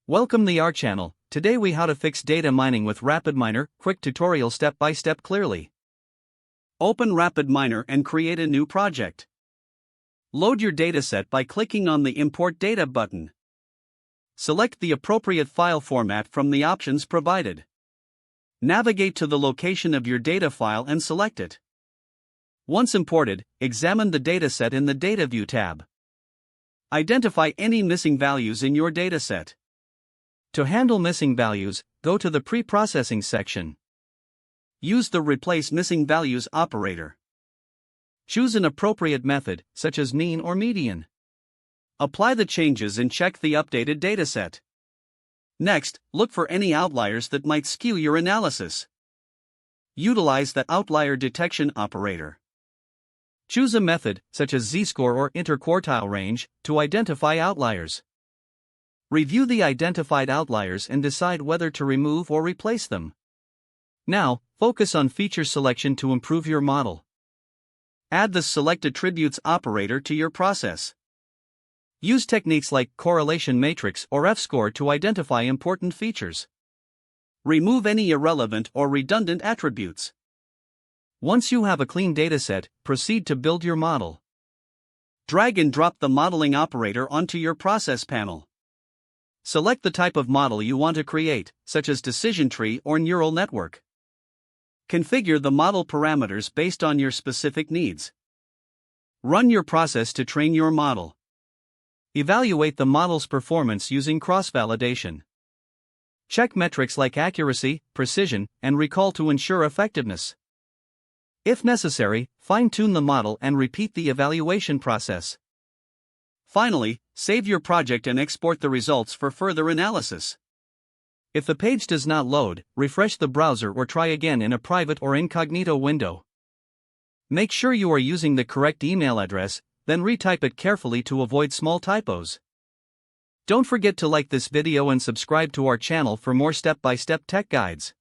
Welcome to our channel. Today we how to fix data mining with RapidMiner, quick tutorial step by step clearly. Open RapidMiner and create a new project. Load your dataset by clicking on the Import Data button. Select the appropriate file format from the options provided. Navigate to the location of your data file and select it. Once imported, examine the dataset in the Data View tab. Identify any missing values in your dataset. To handle missing values, go to the Pre-Processing section. Use the Replace Missing Values operator. Choose an appropriate method, such as mean or median. Apply the changes and check the updated dataset. Next, look for any outliers that might skew your analysis. Utilize the outlier detection operator. Choose a method, such as z-score or interquartile range, to identify outliers. Review the identified outliers and decide whether to remove or replace them. Now, focus on feature selection to improve your model. Add the Select Attributes operator to your process. Use techniques like correlation matrix or F-score to identify important features. Remove any irrelevant or redundant attributes. Once you have a clean dataset, proceed to build your model. Drag and drop the modeling operator onto your process panel. Select the type of model you want to create, such as decision tree or neural network. Configure the model parameters based on your specific needs. Run your process to train your model. Evaluate the model's performance using cross-validation. Check metrics like accuracy, precision, and recall to ensure effectiveness. If necessary, fine-tune the model and repeat the evaluation process. Finally, save your project and export the results for further analysis. If the page does not load, refresh the browser or try again in a private or incognito window. Make sure you are using the correct email address, then retype it carefully to avoid small typos. Don't forget to like this video and subscribe to our channel for more step-by-step tech guides.